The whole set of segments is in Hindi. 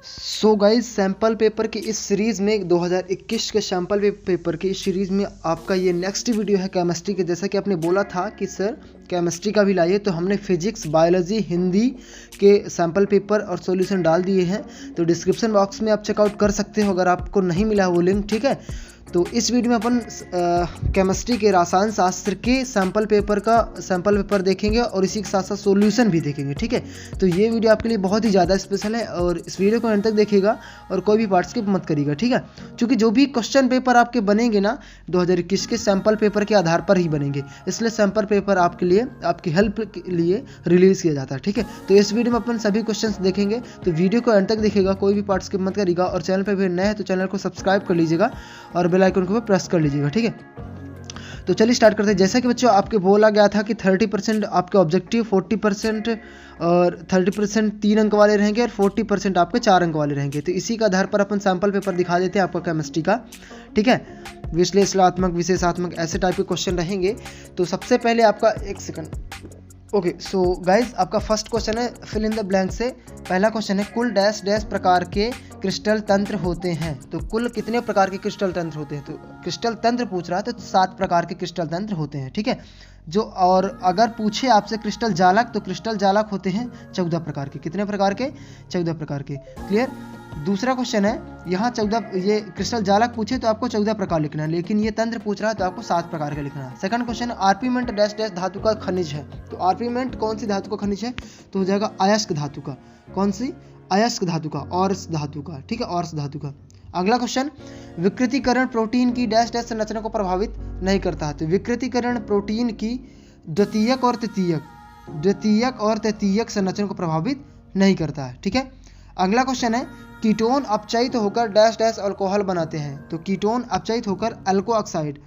सो गाइज सैम्पल पेपर की इस सीरीज़ में 2021 के सैम्पल पेपर की इस सीरीज़ में आपका ये नेक्स्ट वीडियो है केमिस्ट्री के। जैसा कि आपने बोला था कि सर केमिस्ट्री का भी लाइए, तो हमने फिजिक्स, बायोलॉजी, हिंदी के सैम्पल पेपर और सॉल्यूशन डाल दिए हैं। तो डिस्क्रिप्शन बॉक्स में आप चेकआउट कर सकते हो अगर आपको नहीं मिला वो लिंक, ठीक है। तो इस वीडियो में अपन केमिस्ट्री के रसायन शास्त्र के सैम्पल पेपर देखेंगे और इसी के साथ साथ सॉल्यूशन भी देखेंगे, ठीक है। तो ये वीडियो आपके लिए बहुत ही ज़्यादा स्पेशल है और इस वीडियो को अंत तक देखिएगा और कोई भी पार्ट स्किप मत करिएगा, ठीक है। क्योंकि जो भी क्वेश्चन पेपर आपके बनेंगे ना 2021 के सैम्पल पेपर के आधार पर ही बनेंगे, इसलिए सैम्पल पेपर आपके लिए, आपकी हेल्प के लिए रिलीज़ किया जाता है, ठीक है। तो इस वीडियो में अपन सभी क्वेश्चन देखेंगे, तो वीडियो को अंत तक देखिएगा, कोई भी पार्ट स्किप मत करिएगा। और चैनल पर भी नए हैं तो चैनल को सब्सक्राइब कर लीजिएगा और बेल आइकन को प्रेस कर लीजिएगा, ठीक है। तो चलिए स्टार्ट करते हैं। जैसा कि बच्चों आपके बोला गया था कि 30% आपके ऑब्जेक्टिव, 40% और 30% 3 अंक वाले रहेंगे और 40% आपके 4 अंक वाले रहेंगे। तो इसी के आधार पर अपन सैम्पल पेपर दिखा देते हैं आपका केमिस्ट्री का, ठीक है। विश्लेषणात्मक, विशेषात्मक ऐसे टाइप के क्वेश्चन रहेंगे। तो सबसे पहले आपका एक सेकंड, ओके। सो गाइज आपका फर्स्ट क्वेश्चन है फिल इन द ब्लैंक से। पहला क्वेश्चन है कुल डैश डैश प्रकार के क्रिस्टल तंत्र होते हैं। तो कुल कितने प्रकार के क्रिस्टल तंत्र होते हैं? तो क्रिस्टल तंत्र पूछ रहा है तो 7 प्रकार के क्रिस्टल तंत्र होते हैं, ठीक है। जो और अगर पूछे आपसे क्रिस्टल जालक, तो क्रिस्टल जालक होते हैं 14 प्रकार के। कितने प्रकार के? 14 प्रकार के। क्लियर। दूसरा क्वेश्चन है यहाँ 14, ये क्रिस्टल जालक पूछे तो आपको 14 प्रकार लिखना है, लेकिन ये तंत्र पूछ रहा है तो आपको 7 प्रकार का लिखना है। सेकंड क्वेश्चन है आर्पीमेंट डैश डैश धातु का खनिज है। तो आर्पीमेंट कौन सी धातु का खनिज है? तो हो जाएगा अयस्क धातु का। कौन सी? अयस्क धातु का, ऑर्स धातु का, ठीक है, ऑर्स धातु का। अगला क्वेश्चन विकृतीकरण प्रोटीन की डैश डैश संरचना को प्रभावित नहीं करता है। तो विकृतीकरण प्रोटीन की द्वितीयक और तृतीयक संरचना को प्रभावित नहीं करता है, ठीक है। अगला क्वेश्चन है कीटोन अपचयित होकर डैश डैश अल्कोहल बनाते हैं। तो कीटोन अपचयित होकर अल्को ऑक्साइड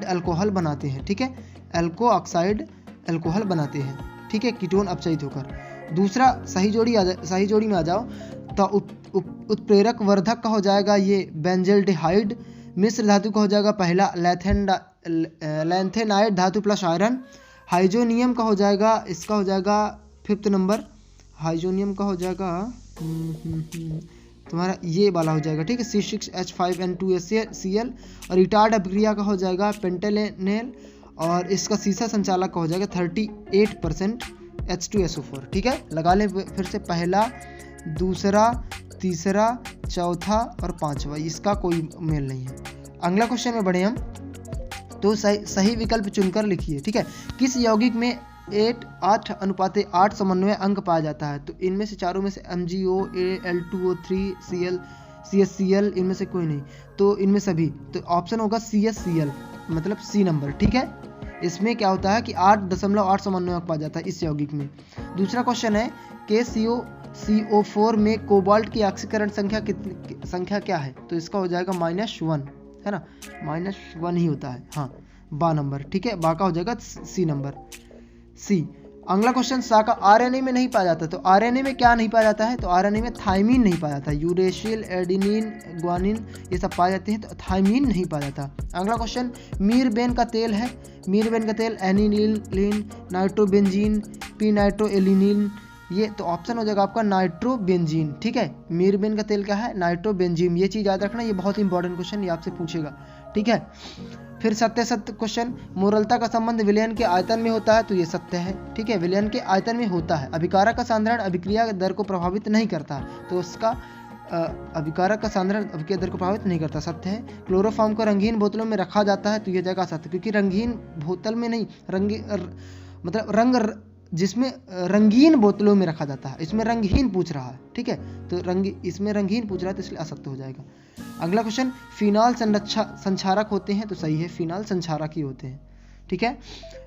अल्कोहल बनाते हैं, ठीक है। अल्को ऑक्साइड अल्कोहल बनाते हैं, ठीक है, कीटोन अपचयित होकर। दूसरा सही जोड़ी में आ जाओ तो उत्प्रेरक वर्धक का हो जाएगा ये बेंजल्डिहाइड। मिश्र धातु का हो जाएगा पहला लैंथेनाइड धातु प्लस आयरन। हाइजोनियम का हो जाएगा, इसका हो जाएगा 5th नंबर। हाइजोनियम का हो जाएगा तुम्हारा ये वाला हो जाएगा, ठीक है, C6H5N2Cl। और रिटार्ड अभिक्रिया का हो जाएगा पेंटेलेनेल और इसका सीसा संचालक का हो जाएगा 38% H2SO4, ठीक है। लगा लें फिर से पहला, दूसरा, तीसरा, चौथा और पांचवा, इसका कोई मेल नहीं है। अगला क्वेश्चन में बढ़े हम, तो सही विकल्प चुनकर लिखिए, ठीक है। किस यौगिक में 8:8 समन्वय अंक पाया जाता है? तो इनमें से चारों में से MgO, Al2O3, CSCl, इनमें से कोई नहीं, तो इनमें सभी, तो ऑप्शन होगा CSCl, मतलब C नंबर, ठीक है। इसमें क्या होता है कि 8.8 समन्वय अंक पाया जाता है इस यौगिक में। दूसरा क्वेश्चन है KCO4 में कोबाल्ट की ऑक्सीकरण संख्या क्या है? तो इसका हो जाएगा -1, है ना, -1 ही होता है, हाँ, बा नंबर, ठीक है, बा का हो जाएगा C नंबर, C। अगला क्वेश्चन सा का आरएनए में नहीं पाया जाता। तो आरएनए में क्या नहीं पाया जाता है? तो आरएनए में थाइमीन नहीं पाया जाता। यूरेसिल, एडेनिन, ग्वानिन ये सब पाए जाते हैं, तो थाइमीन नहीं पाया जाता। अगला क्वेश्चन मीरबेन का तेल है। मीरबेन का तेल एनिलीन, नाइट्रोबेंजीन, पीनाइट्रोएलिनिन, ये तो ऑप्शन हो जाएगा आपका नाइट्रोबेंजीन, ठीक है। मीरबेन का तेल क्या है? नाइट्रोबेंजीन। ये चीज़ याद रखना, ये बहुत इंपॉर्टेंट क्वेश्चन, ये आपसे पूछेगा, ठीक है। फिर सत्य क्वेश्चन, मोरलता का संबंध विलयन के आयतन में होता है। तो ये सत्य है, ठीक है, विलयन के आयतन में होता है। अभिकारक का सांद्रण अभिक्रिया दर को प्रभावित नहीं करता, तो उसका अभिकारक का सांद्रण अभिक्रिया दर को प्रभावित नहीं करता, सत्य है। क्लोरोफॉर्म को रंगीन बोतलों में रखा जाता है। तो ये जगह सत्य, क्योंकि रंगीन बोतल में नहीं, जिसमें रंगीन बोतलों में रखा जाता है, इसमें रंगहीन पूछ रहा है, ठीक है, तो इसमें रंगहीन पूछ रहा है तो इसलिए असत्य हो जाएगा। अगला क्वेश्चन फिनाल संक्षारक होते हैं। तो सही है, फिनाल संक्षारक ही होते हैं, ठीक है।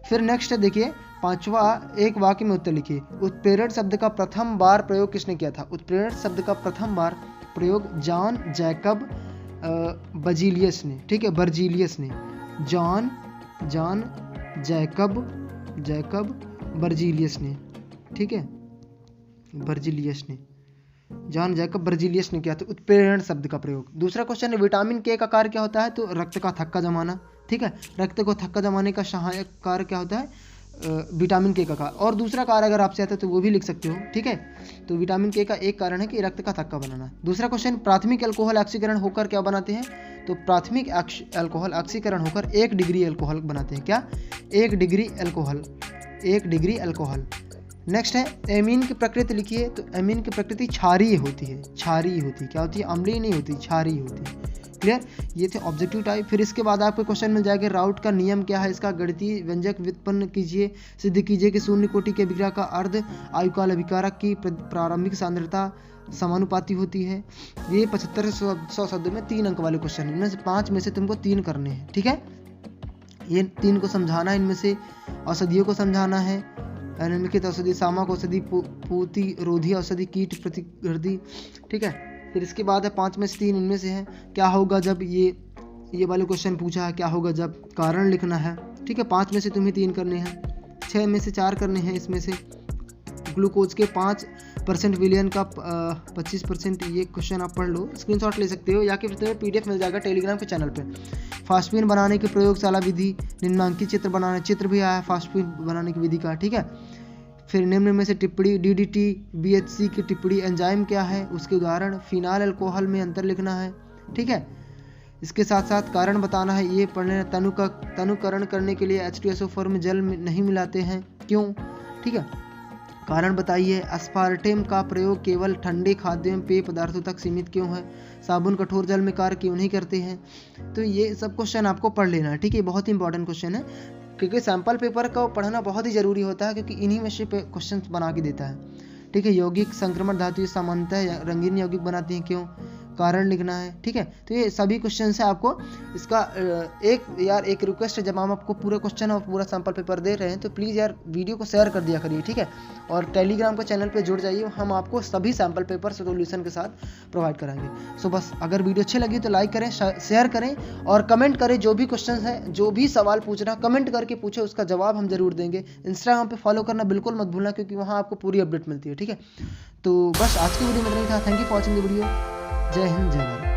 फिर नेक्स्ट देखिए, पांचवा, एक वाक्य में उत्तर लिखिए। उत्प्रेरण शब्द का प्रथम बार प्रयोग किसने किया था? उत्प्रेरण शब्द का प्रथम बार प्रयोग जॉन जैकब बर्जीलियस ने, ठीक है, बर्जीलियस ने, जॉन जैकब बर्जीलियस ने, ठीक है, बर्जीलियस ने, जॉन जैकब बर्जीलियस ने किया था उत्प्रेरण शब्द का प्रयोग। दूसरा क्वेश्चन है विटामिन के का कार्य क्या होता है? तो रक्त का थक्का जमाना, ठीक है, रक्त को थक्का जमाने का सहायक कार्य क्या होता है? विटामिन के का। और दूसरा कारण अगर आपसे आता है तो वो भी लिख सकते हो, ठीक है। तो विटामिन के का एक कारण है कि रक्त का थक्का बनाना। दूसरा क्वेश्चन, प्राथमिक अल्कोहल ऑक्सीकरण होकर क्या बनाते हैं? तो प्राथमिक अल्कोहल ऑक्सीकरण होकर 1 डिग्री अल्कोहल बनाते हैं। क्या? 1 degree alcohol, 1 degree alcohol. Next है एमीन की प्रकृति लिखिए। तो एमीन की प्रकृति क्षारीय होती है, क्षारीय होती है। क्या होती है? अम्लीय नहीं होती, क्षारीय होती है। क्लियर? ये थे ऑब्जेक्टिव टाइप। फिर इसके बाद आपको क्वेश्चन मिल जाएगा राउट का नियम क्या है, इसका गणितीय व्यंजक व्युत्पन्न कीजिए, सिद्ध कीजिए कि शून्य कोटि के अभिक्रिया का अर्ध आयुकाल अभिकारक की प्रारंभिक सांद्रता समानुपाती होती है। ये 75 से 100 शब्दों में 3 अंक वाले क्वेश्चन, इनमें से 5 में से तुमको 3 करने हैं, ठीक है। ये 3 को समझाना है, इनमें से औषधियों को समझाना है, निम्नलिखित औषधि सामक औषधि, पूति रोधी औषधि, कीट प्रतिरोधी, ठीक है। फिर इसके बाद है 5 में से 3 इनमें से है क्या होगा जब ये वाले क्वेश्चन पूछा है, क्या होगा जब, कारण लिखना है, ठीक है। 5 में से तुम्हें 3 करने हैं, 6 में से 4 करने हैं। इसमें से ग्लूकोज के 5% विलियन का 25%, ये क्वेश्चन आप पढ़ लो, स्क्रीनशॉट ले सकते हो, या कि फिर तुम्हें PDF मिल जाएगा टेलीग्राम के चैनल पे। फास्टफीन बनाने की प्रयोगशाला विधि, निम्नांकित चित्र बनाना, चित्र भी आया है फास्टफीन बनाने की विधि का, ठीक है। फिर निम्न में से टिप्पणी, DDT BHC की टिप्पणी, एंजाइम क्या है उसके उदाहरण, फिनाइल अल्कोहल में अंतर लिखना है, ठीक है। इसके साथ साथ कारण बताना है, ये पढ़ने तनुकरण करने के लिए H2SO4 में जल नहीं मिलाते हैं, क्यों, ठीक है। कारण बताइए, अस्पार्टेम का प्रयोग केवल ठंडे खाद्य एवं पेय पदार्थों तक सीमित क्यों है, साबुन कठोर जल में कार्य क्यों नहीं करते हैं। तो ये सब क्वेश्चन आपको पढ़ लेना है, ठीक है। बहुत ही इंपॉर्टेंट क्वेश्चन है, क्योंकि सैम्पल पेपर को पढ़ना बहुत ही जरूरी होता है, क्योंकि इन्हीं में से क्वेश्चन बना के देता है, ठीक है। यौगिक संक्रमण धातु सामान्यतः रंगीन यौगिक बनाती हैं, क्यों, कारण लिखना है, ठीक है। तो ये सभी क्वेश्चन है आपको। इसका एक रिक्वेस्ट है, जब हम आपको पूरे क्वेश्चन और पूरा सैम्पल पेपर दे रहे हैं तो प्लीज़ यार वीडियो को शेयर कर दिया करिए, ठीक है। और टेलीग्राम के चैनल पे जुड़ जाइए, हम आपको सभी सैम्पल पेपर सोल्यूशन के साथ प्रोवाइड कराएंगे। सो बस, अगर वीडियो अच्छी लगी तो लाइक करें, शेयर करें और कमेंट करें। जो भी क्वेश्चन है, जो भी सवाल पूछना, कमेंट करके पूछे, उसका जवाब हम जरूर देंगे। इंस्टाग्राम पर फॉलो करना बिल्कुल मत भूलना, क्योंकि वहाँ आपको पूरी अपडेट मिलती है, ठीक है। तो बस आज की वीडियो में इतना ही था। Thank you for watching the video. जय हिंद, जय भारत।